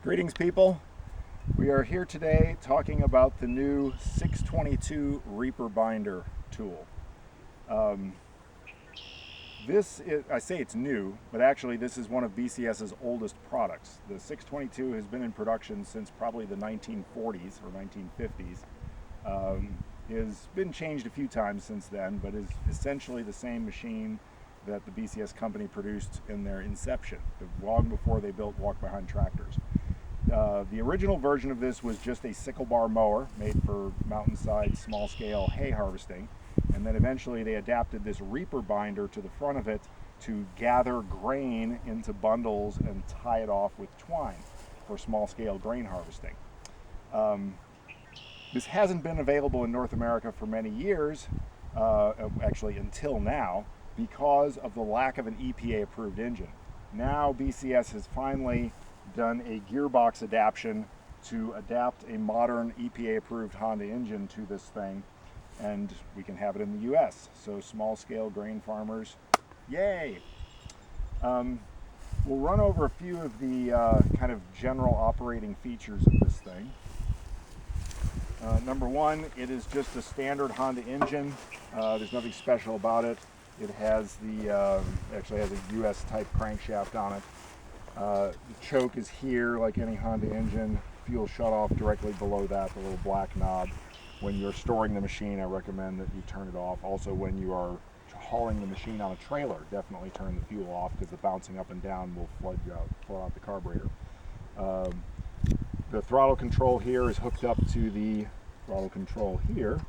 Greetings, people. We are here today talking about the new 622 Reaper binder tool. I say it's new, but actually this is one of BCS's oldest products. The 622 has been in production since probably the 1940s or 1950s. Has been changed a few times since then, but is essentially the same machine that the BCS company produced in their inception, long before they built walk-behind tractors. The original version of this was just a sickle bar mower made for mountainside small-scale hay harvesting, and then eventually they adapted this Reaper binder to the front of it to gather grain into bundles and tie it off with twine for small-scale grain harvesting. This hasn't been available in North America for many years, actually until now, because of the lack of an EPA-approved engine. Now BCS has finally done a gearbox adaptation to adapt a modern EPA-approved Honda engine to this thing, and we can have it in the US. So small-scale grain farmers, yay! We'll run over a few of the kind of general operating features of this thing. Number one, it is just a standard Honda engine. There's nothing special about it. It has actually has a US type crankshaft on it. The choke is here like any Honda engine. Fuel shutoff directly below that, the little black knob. When you're storing the machine, I recommend that you turn it off. Also, when you are hauling the machine on a trailer, definitely turn the fuel off because the bouncing up and down will flood out the carburetor. The throttle control here is hooked up to the throttle control here.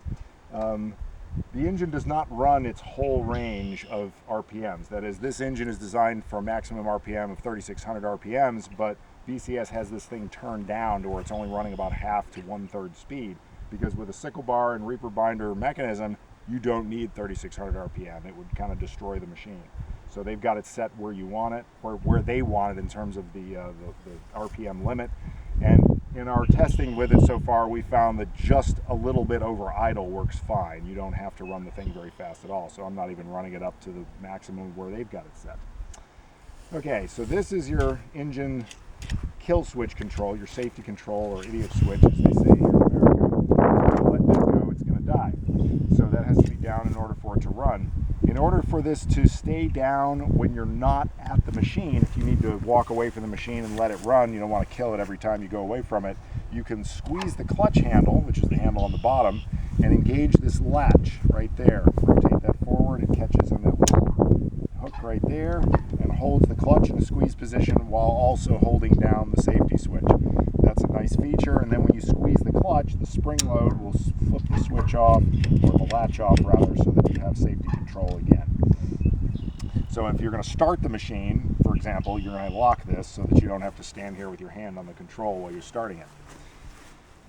The engine does not run its whole range of RPMs. That is, this engine is designed for a maximum RPM of 3,600 RPMs, but BCS has this thing turned down to where it's only running about half to 1/3 speed, because with a sickle bar and Reaper binder mechanism, you don't need 3,600 RPM. It would kind of destroy the machine. So they've got it set where you want it, or where they want it in terms of the RPM limit. And in our testing with it so far, we found that just a little bit over idle works fine. You don't have to run the thing very fast at all. So I'm not even running it up to the maximum where they've got it set. Okay, so this is your engine kill switch control, your safety control, or idiot switch, as they say here in America. So if you let that go, it's going to die. So that has to be down in order for it to run. In order for this to stay down when you're not at the machine, if you need to walk away from the machine and let it run, you don't want to kill it every time you go away from it, you can squeeze the clutch handle, which is the handle on the bottom, and engage this latch right there. Rotate that forward, it catches in that little hook right there, and holds the clutch in a squeeze position while also holding down the safety switch. That's a nice feature, and then when you squeeze the clutch, the spring load will flip the switch off, or the latch off rather, so that you have safety control again. So if you're going to start the machine, for example, you're going to lock this so that you don't have to stand here with your hand on the control while you're starting it.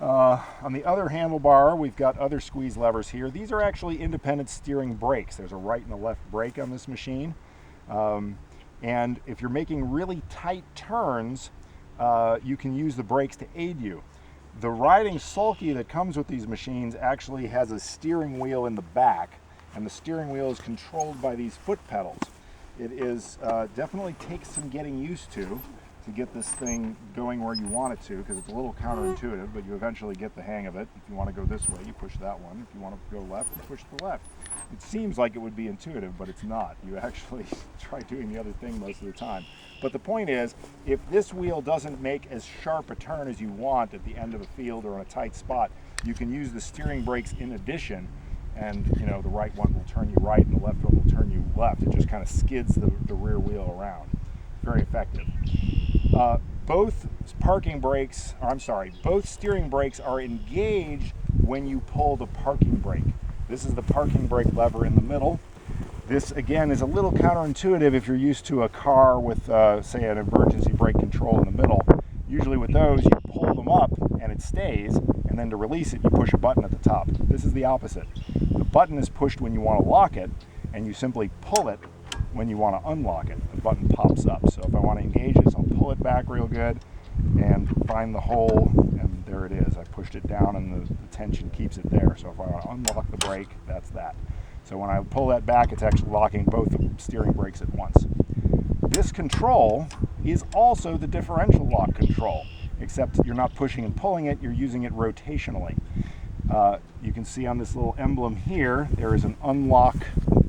On the other handlebar, we've got other squeeze levers here. These are actually independent steering brakes. There's a right and a left brake on this machine. And if you're making really tight turns, you can use the brakes to aid you. The riding sulky that comes with these machines actually has a steering wheel in the back, and the steering wheel is controlled by these foot pedals. It is definitely takes some getting used to get this thing going where you want it to, because it's a little counterintuitive, but you eventually get the hang of it. If you want to go this way, you push that one. If you want to go left, you push the left. It seems like it would be intuitive, but it's not. You actually try doing the other thing most of the time. But the point is, if this wheel doesn't make as sharp a turn as you want at the end of a field or in a tight spot, you can use the steering brakes in addition, and the right one will turn you right and the left one will turn you left. It just kind of skids the rear wheel around. Very effective. Both steering brakes are engaged when you pull the parking brake. This is the parking brake lever in the middle. This again is a little counterintuitive if you're used to a car with say an emergency brake control in the middle. Usually with those, you pull them up and it stays, and then to release it, you push a button at the top. This is the opposite. The button is pushed when you want to lock it, and you simply pull it when you want to unlock it. The button pops up. So if I want to engage this, I'll pull it back real good and find the hole, and there it is. I pushed it down and the tension keeps it there. So if I want to unlock the brake, that's that. So when I pull that back, it's actually locking both the steering brakes at once. This control is also the differential lock control. except you're not pushing and pulling it, you're using it rotationally. You can see on this little emblem here, there is an unlock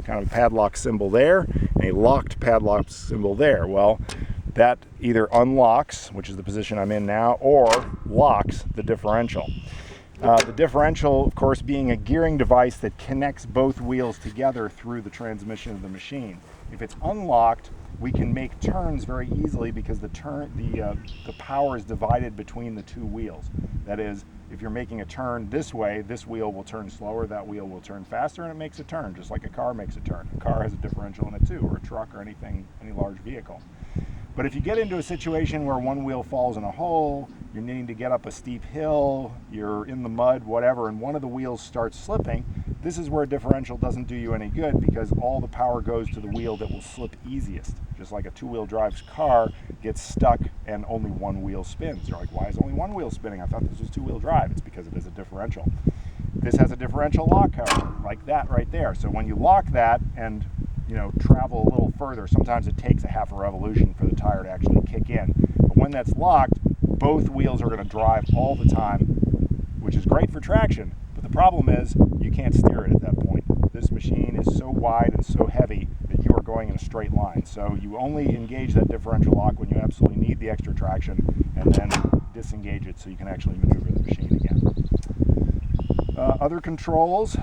kind of padlock symbol there, and a locked padlock symbol there. Well, that either unlocks, which is the position I'm in now, or locks the differential. The differential, of course, being a gearing device that connects both wheels together through the transmission of the machine. If it's unlocked, we can make turns very easily because the power is divided between the two wheels. That is, if you're making a turn this way, this wheel will turn slower, that wheel will turn faster, and it makes a turn, just like a car makes a turn. A car has a differential in it too, or a truck, or any large vehicle. But if you get into a situation where one wheel falls in a hole, you're needing to get up a steep hill, you're in the mud, whatever, and one of the wheels starts slipping, this is where a differential doesn't do you any good because all the power goes to the wheel that will slip easiest. Just like a two-wheel drive car gets stuck and only one wheel spins. You're like, why is only one wheel spinning? I thought this was two-wheel drive. It's because it is a differential. This has a differential lock, however, like that right there. So when you lock that and travel a little further, sometimes it takes a half a revolution for the tire to actually kick in. But when that's locked, both wheels are going to drive all the time, which is great for traction. But the problem is you can't steer it at that point. This machine is so wide and so heavy that you are going in a straight line. So you only engage that differential lock when you absolutely need the extra traction, and then disengage it so you can actually maneuver the machine again. Other controls,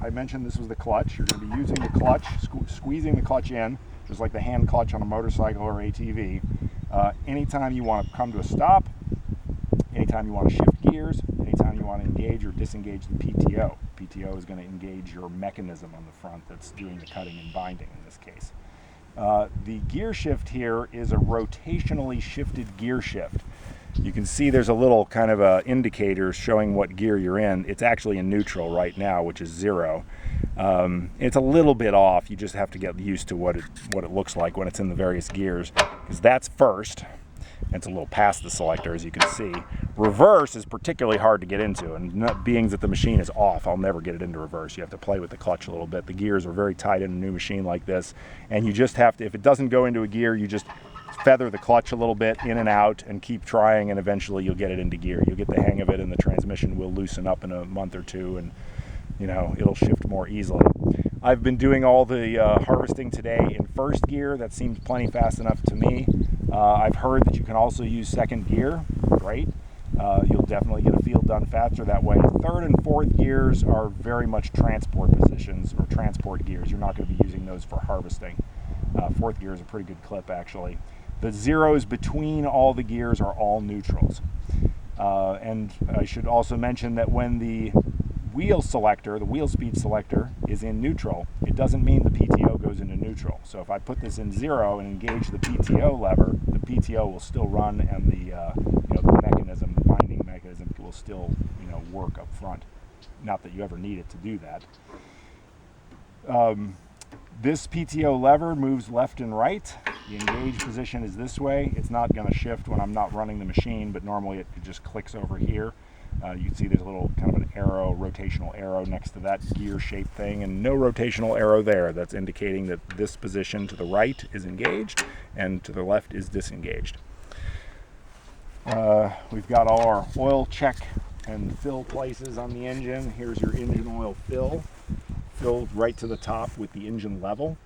I mentioned this was the clutch. You're going to be using the clutch, squeezing the clutch in, just like the hand clutch on a motorcycle or ATV. Anytime you want to come to a stop, anytime you want to shift gears, anytime you want to engage or disengage the PTO. PTO is going to engage your mechanism on the front that's doing the cutting and binding in this case. The gear shift here is a rotationally shifted gear shift. You can see there's a little kind of indicator showing what gear you're in. It's actually in neutral right now, which is 0. It's a little bit off. You just have to get used to what it looks like when it's in the various gears, because that's first. It's a little past the selector, as you can see. Reverse is particularly hard to get into, and being that the machine is off, I'll never get it into reverse. You have to play with the clutch a little bit. The gears are very tight in a new machine like this, and you just have to, if it doesn't go into a gear, you just feather the clutch a little bit in and out and keep trying, and eventually you'll get it into gear. You'll get the hang of it, and the transmission will loosen up in a month or two, and it'll shift more easily. I've been doing all the harvesting today in first gear. That seems plenty fast enough to me. I've heard that you can also use second gear. Great. You'll definitely get a field done faster that way. Third and fourth gears are very much transport positions or transport gears. You're not going to be using those for harvesting. Fourth gear is a pretty good clip, actually. The zeros between all the gears are all neutrals. And I should also mention that when the wheel selector, the wheel speed selector, is in neutral, it doesn't mean the PTO goes into neutral. So if I put this in 0 and engage the PTO lever, the PTO will still run, and the mechanism, the binding mechanism, will still work up front. Not that you ever need it to do that. This PTO lever moves left and right. The engage position is this way. It's not going to shift when I'm not running the machine, but normally it just clicks over here. You can see there's a little kind of an arrow, rotational arrow next to that gear shape thing, and no rotational arrow there. That's indicating that this position to the right is engaged and to the left is disengaged. We've got all our oil check and fill places on the engine. Here's your engine oil fill, filled right to the top with the engine level.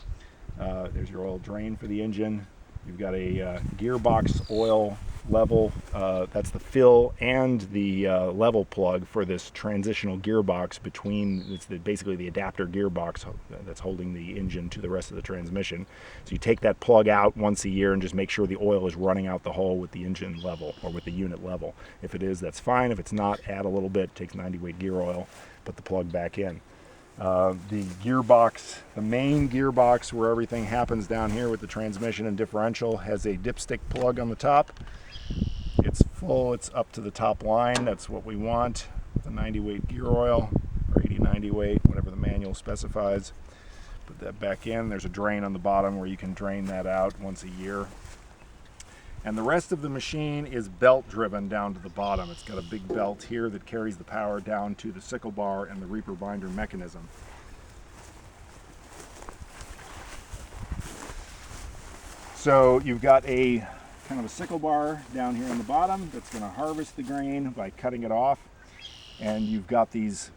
There's your oil drain for the engine. You've got a gearbox oil level, that's the fill and the level plug for this transitional gearbox between, it's basically the adapter gearbox that's holding the engine to the rest of the transmission. So you take that plug out once a year and just make sure the oil is running out the hole with the engine level or with the unit level. If it is, that's fine. If it's not, add a little bit, take 90 weight gear oil, put the plug back in. The gearbox, the main gearbox where everything happens down here with the transmission and differential, has a dipstick plug on the top. It's full, it's up to the top line, that's what we want. The 90 weight gear oil, or 80-90 weight, whatever the manual specifies. Put that back in. There's a drain on the bottom where you can drain that out once a year. And the rest of the machine is belt driven down to the bottom. It's got a big belt here that carries the power down to the sickle bar and the reaper binder mechanism. So you've got a kind of a sickle bar down here on the bottom that's going to harvest the grain by cutting it off. And you've got these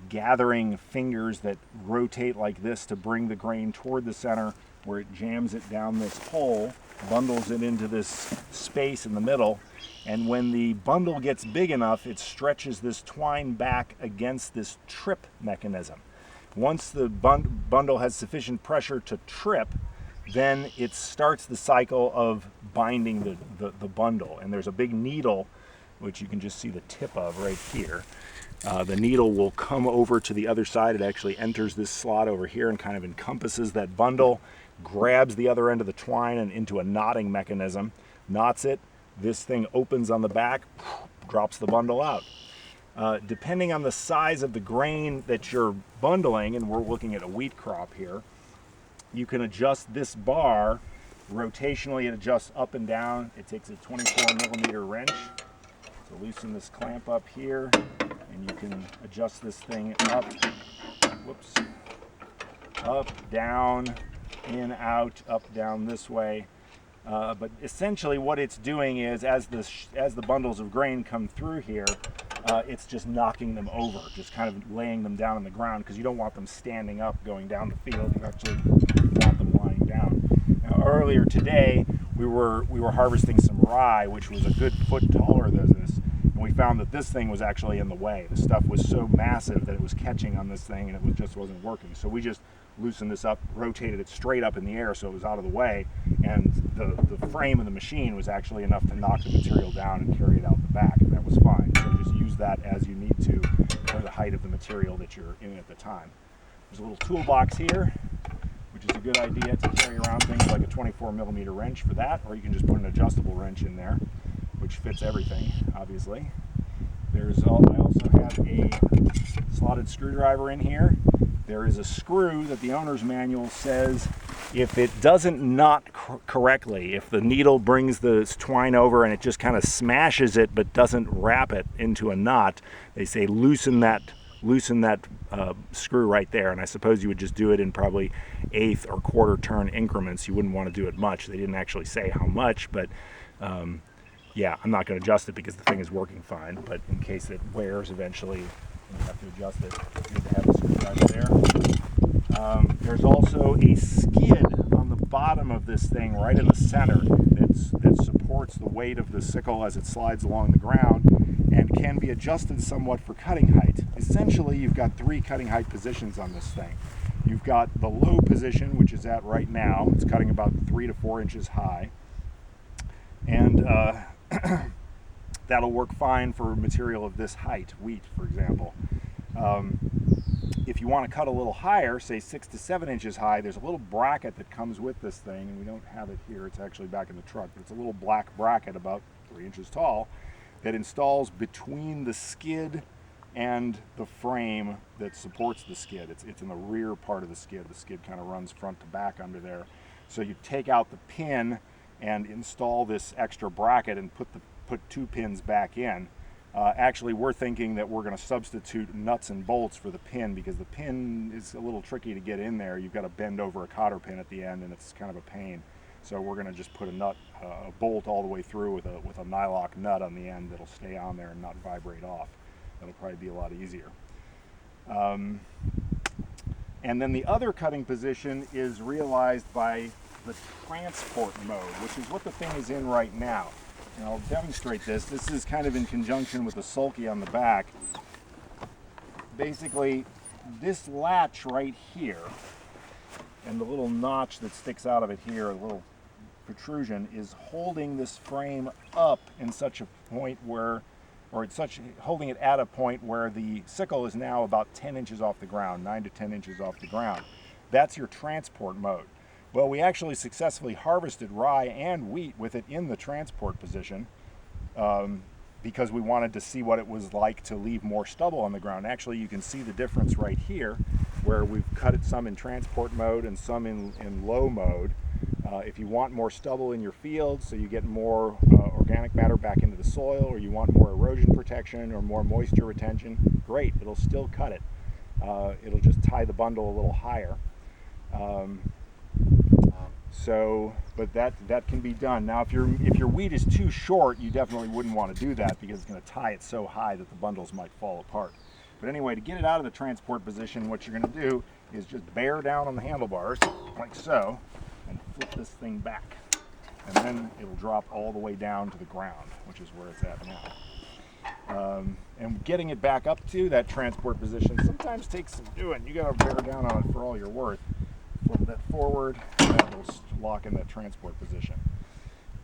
gathering fingers that rotate like this to bring the grain toward the center, where it jams it down this hole, bundles it into this space in the middle, and when the bundle gets big enough, it stretches this twine back against this trip mechanism. Once the bundle has sufficient pressure to trip, then it starts the cycle of binding the bundle. And there's a big needle, which you can just see the tip of right here. The needle will come over to the other side. It actually enters this slot over here and kind of encompasses that bundle, grabs the other end of the twine and into a knotting mechanism, knots it. This thing opens on the back, drops the bundle out. Depending on the size of the grain that you're bundling, and we're looking at a wheat crop here, you can adjust this bar rotationally. It adjusts up and down. It takes a 24mm wrench to loosen this clamp up here, and you can adjust this thing up, whoops, up, down, in, out, up, down this way. But essentially what it's doing is, as the bundles of grain come through here, it's just knocking them over, just kind of laying them down on the ground, because you don't want them standing up going down the field. You actually want them lying down. Now, earlier today, we were harvesting some rye, which was a good foot taller than this, and we found that this thing was actually in the way. The stuff was so massive that it was catching on this thing, and it just wasn't working. So we just loosened this up, rotated it straight up in the air so it was out of the way, and the frame of the machine was actually enough to knock the material down and carry it out the back, and that was fine. So just use that as you need to for the height of the material that you're in at the time. There's a little toolbox here, which is a good idea to carry around things like a 24mm wrench for that, or you can just put an adjustable wrench in there, which fits everything, obviously. I also have a slotted screwdriver in here. There is a screw that the owner's manual says if it doesn't knot correctly, if the needle brings the twine over and it just kind of smashes it but doesn't wrap it into a knot, they say loosen that screw right there. And I suppose you would just do it in probably eighth or quarter turn increments. You wouldn't want to do it much. They didn't actually say how much, but yeah, I'm not going to adjust it because the thing is working fine. But in case it wears eventually, you have to adjust it. It's good to have the screwdriver there. There's also a skid on the bottom of this thing right in the center that supports the weight of the sickle as it slides along the ground, and can be adjusted somewhat for cutting height. Essentially, you've got three cutting height positions on this thing. You've got the low position, which is at right now. It's cutting about 3 to 4 inches high. And that'll work fine for material of this height, wheat, for example. If you want to cut a little higher, say 6 to 7 inches high, there's a little bracket that comes with this thing, and we don't have it here. It's actually back in the truck, but it's a little black bracket about 3 inches tall that installs between the skid and the frame that supports the skid. It's in the rear part of the skid. The skid kind of runs front to back under there. So you take out the pin and install this extra bracket and put 2 pins back in. Actually, we're thinking that we're going to substitute nuts and bolts for the pin, because the pin is a little tricky to get in there. You've got to bend over a cotter pin at the end, and it's kind of a pain. So we're going to just put a bolt all the way through with a nylock nut on the end that'll stay on there and not vibrate off. That'll probably be a lot easier. And then the other cutting position is realized by the transport mode, which is what the thing is in right now. And I'll demonstrate this. This is kind of in conjunction with the sulky on the back. Basically, this latch right here and the little notch that sticks out of it here, a little protrusion, is holding this frame up in such a point where, holding it at a point where the sickle is now about 10 inches off the ground, 9 to 10 inches off the ground. That's your transport mode. Well, we actually successfully harvested rye and wheat with it in the transport position because we wanted to see what it was like to leave more stubble on the ground. Actually, you can see the difference right here, where we've cut it some in transport mode and some in low mode. If you want more stubble in your field so you get more organic matter back into the soil, or you want more erosion protection or more moisture retention, great, it'll still cut it. It'll just tie the bundle a little higher. So, but that can be done. Now, if your weed is too short, you definitely wouldn't want to do that because it's going to tie it so high that the bundles might fall apart. But anyway, to get it out of the transport position, what you're going to do is just bear down on the handlebars, like so, and flip this thing back. And then it'll drop all the way down to the ground, which is where it's at now. And getting it back up to that transport position sometimes takes some doing. You got to bear down on it for all you're worth. Flip that forward, and that will lock in that transport position.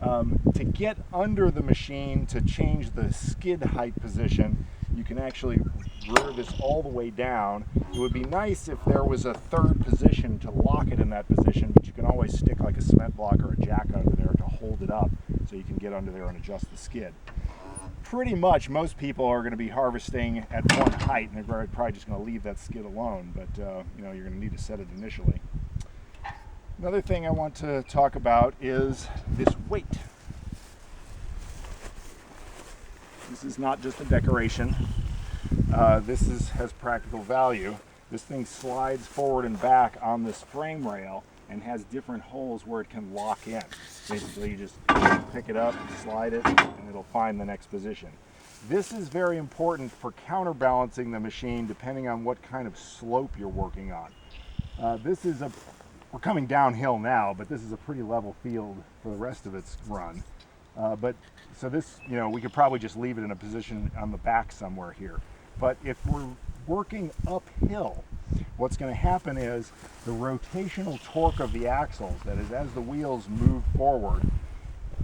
To get under the machine to change the skid height position, you can actually rear this all the way down. It would be nice if there was a third position to lock it in that position, but you can always stick like a cement block or a jack under there to hold it up so you can get under there and adjust the skid. Pretty much most people are going to be harvesting at one height, and they're probably just going to leave that skid alone, but you know, you're going to need to set it initially. Another thing I want to talk about is this weight. This is not just a decoration. This has practical value. This thing slides forward and back on this frame rail and has different holes where it can lock in. Basically, you just pick it up, slide it, and it'll find the next position. This is very important for counterbalancing the machine depending on what kind of slope you're working on. We're coming downhill now, but this is a pretty level field for the rest of its run. So this, you know, we could probably just leave it in a position on the back somewhere here. But if we're working uphill, what's going to happen is the rotational torque of the axles, that is, as the wheels move forward,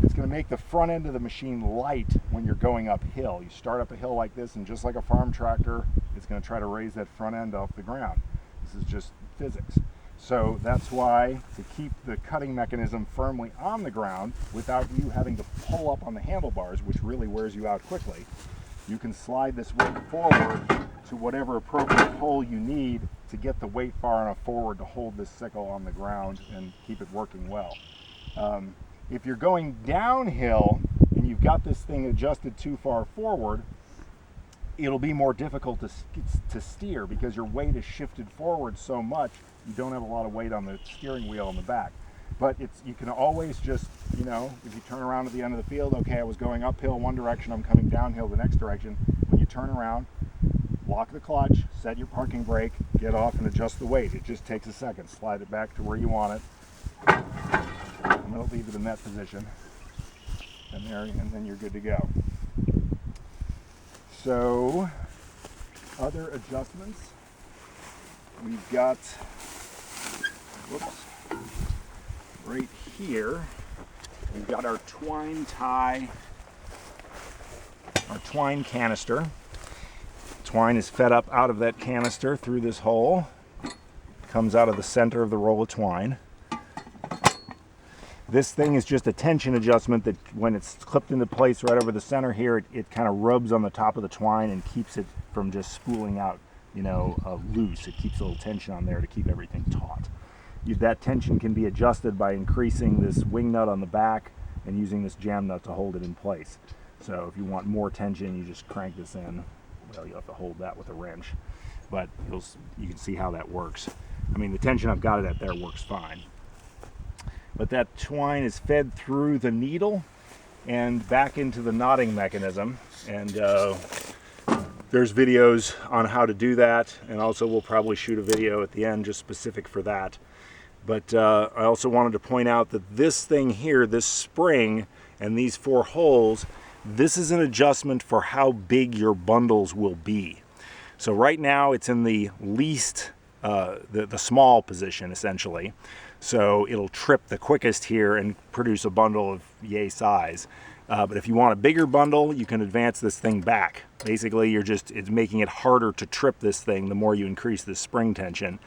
it's going to make the front end of the machine light when you're going uphill. You start up a hill like this, and just like a farm tractor, it's going to try to raise that front end off the ground. This is just physics. So that's why, to keep the cutting mechanism firmly on the ground without you having to pull up on the handlebars, which really wears you out quickly, you can slide this weight forward to whatever appropriate hole you need to get the weight far enough forward to hold this sickle on the ground and keep it working well. If you're going downhill and you've got this thing adjusted too far forward, it'll be more difficult to steer because your weight is shifted forward so much. You don't have a lot of weight on the steering wheel in the back. But you can always just, you know, if you turn around at the end of the field, okay, I was going uphill one direction, I'm coming downhill the next direction. When you turn around, lock the clutch, set your parking brake, get off and adjust the weight. It just takes a second. Slide it back to where you want it. And it'll leave it in that position. And then you're good to go. So, other adjustments. We've got, right here, we've got our Twine tie, our Twine canister. Twine is fed up out of that canister through this hole, comes out of the center of the roll of twine. This thing is just a tension adjustment that when it's clipped into place right over the center here, it kind of rubs on the top of the twine and keeps it from just spooling out, you know, loose. It keeps a little tension on there to keep everything taut. That tension can be adjusted by increasing this wing nut on the back and using this jam nut to hold it in place. So if you want more tension, you just crank this in. Well, you'll have to hold that with a wrench, but you can see how that works. I mean, the tension I've got it at there works fine. But that twine is fed through the needle and back into the knotting mechanism. And there's videos on how to do that. And also we'll probably shoot a video at the end just specific for that. But I also wanted to point out that this thing here, this spring and these 4 holes, this is an adjustment for how big your bundles will be. So right now it's in the least, the small position essentially. So it'll trip the quickest here and produce a bundle of yay size. But if you want a bigger bundle, you can advance this thing back. Basically, it's making it harder to trip this thing the more you increase the spring tension.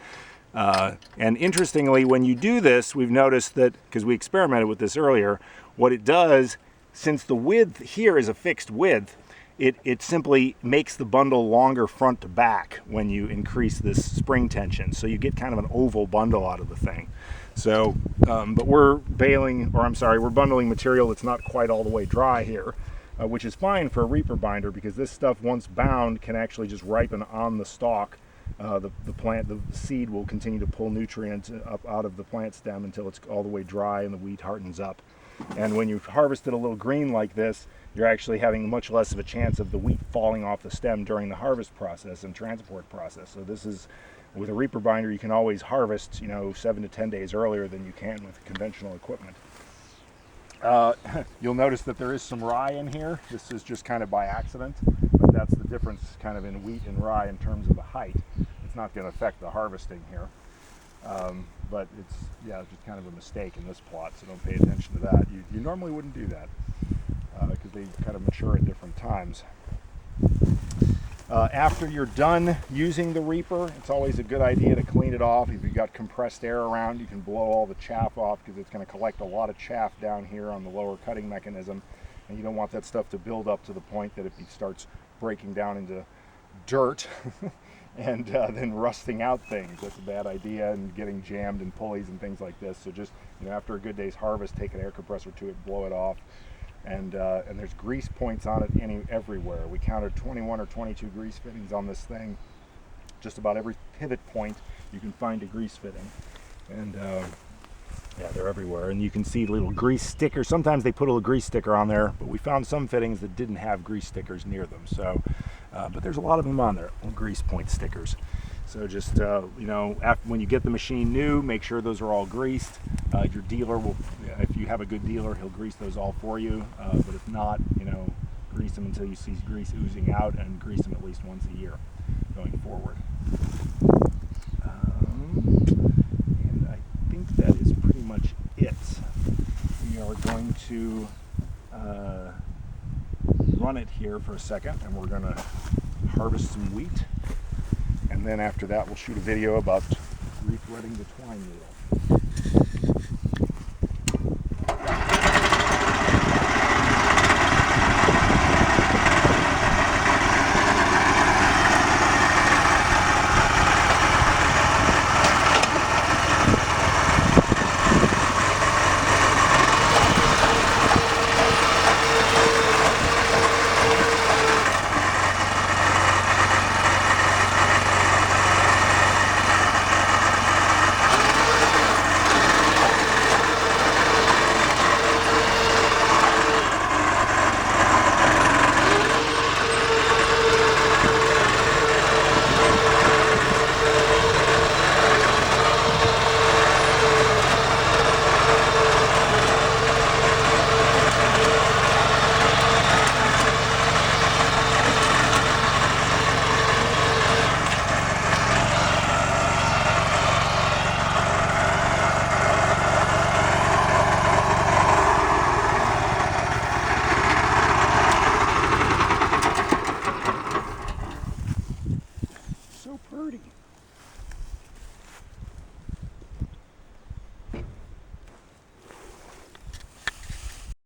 And interestingly, when you do this, we've noticed that, because we experimented with this earlier, what it does, since the width here is a fixed width, it simply makes the bundle longer front to back when you increase this spring tension. So you get kind of an oval bundle out of the thing. So, but we're bundling material that's not quite all the way dry here, which is fine for a reaper binder because this stuff, once bound, can actually just ripen on the stalk the seed will continue to pull nutrients up out of the plant stem until it's all the way dry and the wheat hardens up. And when you harvest it a little green like this, you're actually having much less of a chance of the wheat falling off the stem during the harvest process and transport process. So this is, with a reaper binder, you can always harvest, 7 to 10 days earlier than you can with conventional equipment. You'll notice that there is some rye in here. This is just kind of by accident, but that's the difference kind of in wheat and rye in terms of the height. It's not going to affect the harvesting here. But it's just kind of a mistake in this plot, so don't pay attention to that. You normally wouldn't do that because they kind of mature at different times. After you're done using the reaper, it's always a good idea to clean it off. If you've got compressed air around, you can blow all the chaff off because it's going to collect a lot of chaff down here on the lower cutting mechanism, and you don't want that stuff to build up to the point that it starts breaking down into dirt and then rusting out things. That's a bad idea, and getting jammed in pulleys and things like this. So just after a good day's harvest, take an air compressor to it, blow it off. And there's grease points on it everywhere. We counted 21 or 22 grease fittings on this thing. Just about every pivot point you can find a grease fitting. And they're everywhere. And you can see little grease stickers. Sometimes they put a little grease sticker on there, but we found some fittings that didn't have grease stickers near them. So, but there's a lot of them on there, little grease point stickers. So just, when you get the machine new, make sure those are all greased. Your dealer will, if you have a good dealer, he'll grease those all for you. But if not, grease them until you see grease oozing out, and grease them at least once a year going forward. And I think that is pretty much it. We are going to run it here for a second, and we're going to harvest some wheat. And then after that, we'll shoot a video about re-threading the twine needle.